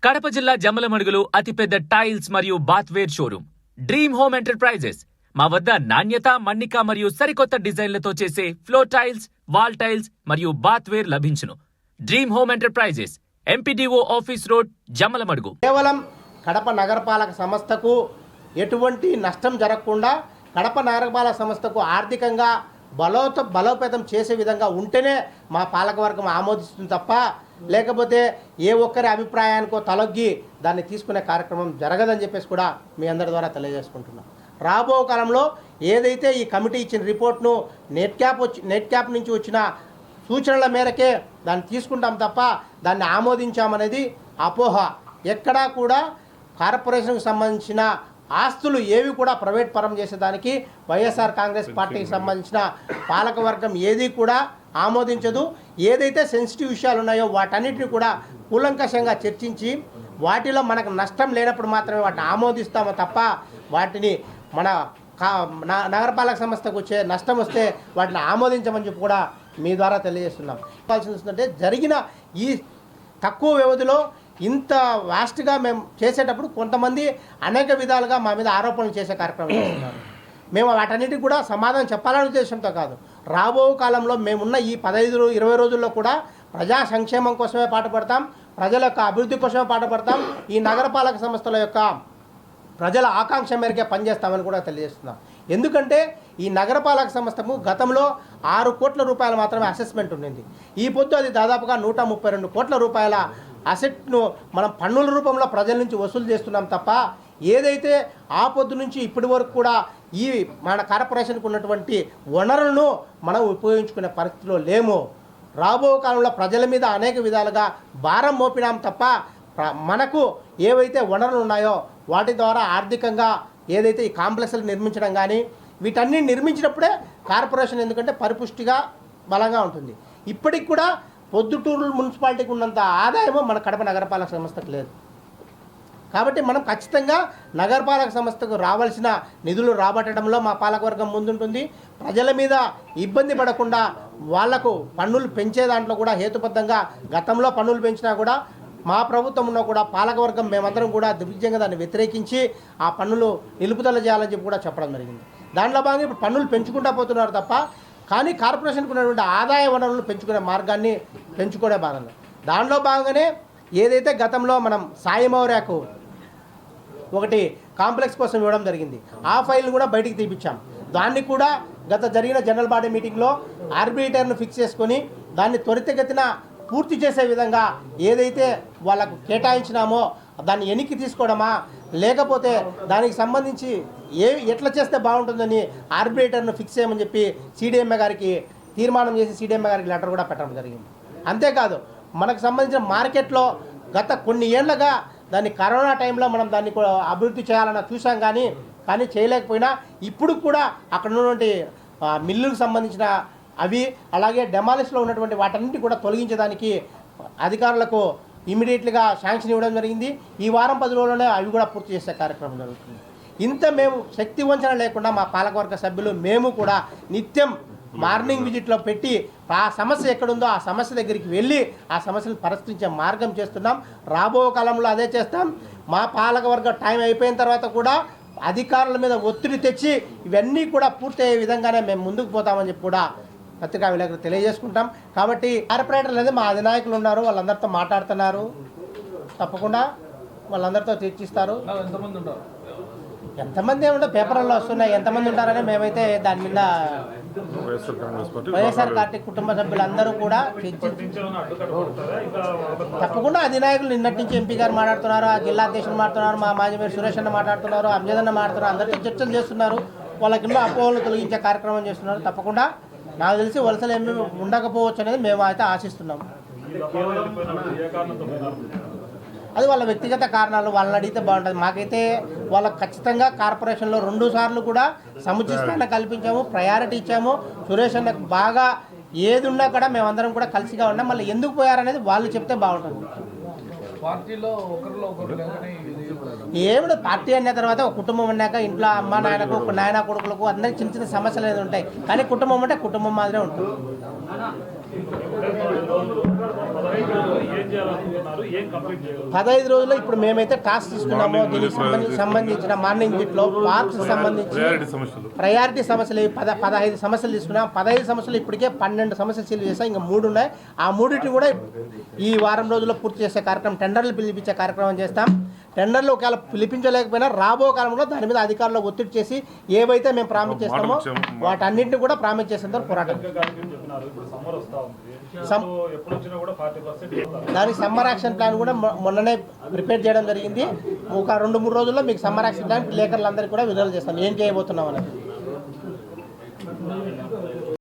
కడప జిల్లా జమ్మలమడుగులో అతిపెద్ద టైల్స్ మరియు బాత్వేర్ షోరూమ్ డ్రీమ్ హోమ్ ఎంటర్ప్రైజెస్. మా వద్ద నాణ్యత, మన్నిక మరియు సరికొత్త డిజైన్లతో చేసే ఫ్లోర్ టైల్స్, వాల్ టైల్స్ మరియు బాత్వేర్ లభించును. Dream home enterprises, MPDO office road, Jammalamadugu. కేవలం కడప నగరపాలక సంస్థకు ఎటువంటి నష్టం జరగకుండా కడప నగరపాలక సంస్థకు ఆర్థికంగా బలోపేతం చేసే విధంగా ఉంటేనే మా పాలకవర్గం ఆమోదిస్తుంది తప్ప లేకపోతే ఏ ఒక్కరి అభిప్రాయానికో తలొగ్గి దాన్ని తీసుకునే కార్యక్రమం జరగదని చెప్పేసి కూడా మీ అందరి ద్వారా తెలియజేసుకుంటున్నాం. రాబో కాలంలో ఏదైతే ఈ కమిటీ ఇచ్చిన రిపోర్ట్ను నెట్ క్యాప్ నుంచి వచ్చిన సూచనల మేరకే దాన్ని తీసుకుంటాం తప్ప దాన్ని ఆమోదించామనేది అపోహ. ఎక్కడా కూడా కార్పొరేషన్కు సంబంధించిన ఆస్తులు ఏవి కూడా ప్రైవేట్ పరం చేసేదానికి వైఎస్ఆర్ కాంగ్రెస్ పార్టీకి సంబంధించిన పాలకవర్గం ఏది కూడా ఆమోదించదు. ఏదైతే సెన్సిటివ్ విషయాలు ఉన్నాయో వాటన్నిటిని కూడా కూలంకషంగా చర్చించి వాటిలో మనకు నష్టం లేనప్పుడు మాత్రమే వాటిని ఆమోదిస్తామో తప్ప వాటిని మన నగరపాలక సంస్థకు వచ్చే నష్టం వస్తే వాటిని ఆమోదించమని చెప్పి కూడా మీ ద్వారా తెలియజేస్తున్నాం. చెప్పాల్సిందంటే జరిగిన ఈ తక్కువ వ్యవధిలో ఇంత వాస్ట్గా మేము చేసేటప్పుడు కొంతమంది అనేక విధాలుగా మా మీద ఆరోపణలు చేసే కార్యక్రమం చేస్తున్నారు. మేము వాటన్నిటికి కూడా సమాధానం చెప్పాలనే ఉద్దేశంతో కాదు, రాబో కాలంలో మేమున్న ఈ 15-20 రోజుల్లో కూడా ప్రజా సంక్షేమం కోసమే పాటుపడతాం, ప్రజల యొక్క అభివృద్ధి కోసమే పాటుపడతాం, ఈ నగరపాలక సంస్థల యొక్క ప్రజల ఆకాంక్ష మేరకే పనిచేస్తామని కూడా తెలియజేస్తున్నాం. ఎందుకంటే ఈ నగరపాలక సంస్థకు గతంలో 6 కోట్ల రూపాయలు మాత్రమే అసెస్మెంట్ ఉండింది. ఈ పొద్దు అది దాదాపుగా 132 కోట్ల రూపాయల అసెట్ను మనం పన్నుల రూపంలో ప్రజల నుంచి వసూలు చేస్తున్నాం తప్ప ఏదైతే ఆ పొద్దు నుంచి ఇప్పటి వరకు కూడా ఈ మన కార్పొరేషన్కు ఉన్నటువంటి వనరులను మనం ఉపయోగించుకునే పరిస్థితిలో లేము. రాబో కాలంలో ప్రజల మీద అనేక విధాలుగా భారం మోపినాం తప్ప మనకు ఏవైతే వనరులు ఉన్నాయో వాటి ద్వారా ఆర్థికంగా ఏదైతే ఈ కాంప్లెక్స్లు నిర్మించడం కానీ వీటన్నీ నిర్మించినప్పుడే కార్పొరేషన్ ఎందుకంటే పరిపుష్టిగా బలంగా ఉంటుంది. ఇప్పటికి కూడా పొద్దుటూరు మున్సిపాలిటీకి ఉన్నంత ఆదాయము మన కడప నగరపాలక సంస్థకు లేదు. కాబట్టి మనం ఖచ్చితంగా నగరపాలక సంస్థకు రావాల్సిన నిధులు రాబట్టడంలో మా పాలకవర్గం ముందుంటుంది. ప్రజల మీద ఇబ్బంది పడకుండా వాళ్లకు పన్నులు పెంచే దాంట్లో కూడా హేతుబద్ధంగా గతంలో పన్నులు పెంచినా కూడా మా ప్రభుత్వంలో కూడా పాలకవర్గం మేమందరం కూడా దిగ్విజయంగా దాన్ని వ్యతిరేకించి ఆ పన్నులు నిలుపుదల చేయాలని చెప్పి కూడా చెప్పడం జరిగింది. దాంట్లో భాగంగా ఇప్పుడు పన్నులు పెంచుకుంటూ పోతున్నారు తప్ప కానీ కార్పొరేషన్కు ఉన్నటువంటి ఆదాయ వనరులను పెంచుకునే మార్గాన్ని పెంచుకునే భాగంగా దాంట్లో భాగంగానే ఏదైతే గతంలో మనం సాయిమౌర్యాకు ఒకటి కాంప్లెక్స్ కోసం ఇవ్వడం జరిగింది, ఆ ఫైల్ కూడా బయటికి తీపిచ్చాం. దాన్ని కూడా గత జరిగిన జనరల్ బాడీ మీటింగ్లో ఆర్బిట్రేటర్ను ఫిక్స్ చేసుకొని దాన్ని త్వరితగతిన పూర్తి చేసే విధంగా ఏదైతే వాళ్ళకు కేటాయించినామో దాన్ని వెనక్కి తీసుకోవడమా లేకపోతే దానికి సంబంధించి ఎట్లా చేస్తే బాగుంటుందని ఆర్బిట్రేటర్ను ఫిక్స్ చేయమని చెప్పి సిడిఎంఏ గారికి తీర్మానం చేసి సిడిఎంఏ గారికి లెటర్ కూడా పెట్టడం జరిగింది. అంతేకాదు మనకు సంబంధించిన మార్కెట్లో గత కొన్ని ఏళ్లుగా దాన్ని కరోనా టైంలో మనం దాన్ని అభివృద్ధి చేయాలన్న చూసాం కానీ చేయలేకపోయినా ఇప్పుడు కూడా అక్కడ ఉన్నటువంటి మిల్లులకు సంబంధించిన అవి అలాగే డెమాలిష్లో ఉన్నటువంటి వాటన్నింటి కూడా తొలగించడానికి అధికారులకు ఇమీడియట్గా శాంక్షన్ ఇవ్వడం జరిగింది. ఈ వారం 10 రోజుల్లోనే అవి కూడా పూర్తి చేసే కార్యక్రమం జరుగుతుంది. ఇంత మేము శక్తి వంచన లేకుండా మా పాలకవర్గ సభ్యులు మేము కూడా నిత్యం మార్నింగ్ విజిట్లో పెట్టి ఆ సమస్య ఎక్కడుందో ఆ సమస్య దగ్గరికి వెళ్ళి ఆ సమస్యను పరిష్కరించే మార్గం చేస్తున్నాం. రాబో కాలంలో అదే చేస్తాం. మా పాలకవర్గ టైం అయిపోయిన తర్వాత కూడా అధికారుల మీద ఒత్తిడి తెచ్చి ఇవన్నీ కూడా పూర్తి అయ్యే విధంగానే మేము ముందుకు పోతామని చెప్పి కూడా పత్రికా విలేకరులు తెలియజేసుకుంటాం. కాబట్టి కార్పొరేటర్లు అనేది మా అధినాయకులు ఉన్నారు, వాళ్ళందరితో మాట్లాడుతున్నారు, తప్పకుండా వాళ్ళందరితో చర్చిస్తారు. ఎంతమంది ఏమంటే పేపర్లలో వస్తున్నాయి, ఎంతమంది ఉంటారని మేమైతే దాని మీద వైఎస్ఆర్ పార్టీ కుటుంబ సభ్యులందరూ కూడా తప్పకుండా అధినాయకులు నిన్నటి నుంచి ఎంపీ గారు మాట్లాడుతున్నారు, ఆ జిల్లా అధ్యక్షులు మాట్లాడుతున్నారు, మా మాజీ మేయర్ సురేష్ అన్న మాట్లాడుతున్నారు, అంజదన్న మాట్లాడుతున్నారు, అందరితో చర్చలు చేస్తున్నారు, వాళ్ళకిన్నో అపోహలు తొలగించే కార్యక్రమం చేస్తున్నారు. తప్పకుండా నాకు తెలిసి వలసలు ఏమి ఉండకపోవచ్చు అనేది మేము అయితే ఆశిస్తున్నాము. అది వాళ్ళ వ్యక్తిగత కారణాలు, వాళ్ళని అడిగితే బాగుంటుంది. మాకైతే వాళ్ళకి ఖచ్చితంగా కార్పొరేషన్లో 2 సార్లు కూడా సముచిత స్థానం కల్పించాము, ప్రయారిటీ ఇచ్చాము. సురేష్ అన్నకు బాగా ఏది ఉన్నా కూడా మేమందరం కూడా కలిసిగా ఉన్నాం. మళ్ళీ ఎందుకు పోయారనేది వాళ్ళు చెప్తే బాగుంటుంది. ఏమిటి పార్టీ అన్న తర్వాత ఒక కుటుంబం అన్నాక ఇంట్లో అమ్మ నాయనకు నాయన కొడుకులకు అందరికి చిన్న చిన్న సమస్యలు అనేది ఉంటాయి, కానీ కుటుంబం అంటే కుటుంబం మాదిరే ఉంటుంది. 15 రోజుల్లో ఇప్పుడు మేమైతే టాస్క్ తీసుకున్నామో దీనికి సంబంధించిన మార్నింగ్ గిట్లో పార్క్స్ సంబంధించి ప్రయారిటీ సమస్యలు 15 సమస్యలు తీసుకున్నాం. 15 సమస్యలు ఇప్పటికే 12 సమస్యలు సీల్ చేస్తాం. ఇంకా 3 ఉన్నాయి. ఆ 3 కూడా ఈ వారం రోజుల్లో పూర్తి చేసే కార్యక్రమం, టెండర్లు పిలిపించే కార్యక్రమం చేస్తాం. టెండర్లు ఒకవేళ పిలిపించలేకపోయినా రాబో కాలంలో దాని మీద అధికారులు ఒత్తిడి చేసి ఏవైతే మేము ప్రామిస్ చేస్తామో వాటన్నింటినీ కూడా ప్రామిస్ చేసేందుకు పోరాటం. దానికి సమ్మర్ యాక్షన్ ప్లాన్ కూడా మొన్ననే ప్రిపేర్ చేయడం జరిగింది. ఒక 2-3 రోజుల్లో మీకు సమ్మర్ యాక్షన్ ప్లాన్ లేఖర్లందరికీ కూడా విడుదల చేస్తాను ఏం చేయబోతున్నాం అనేది.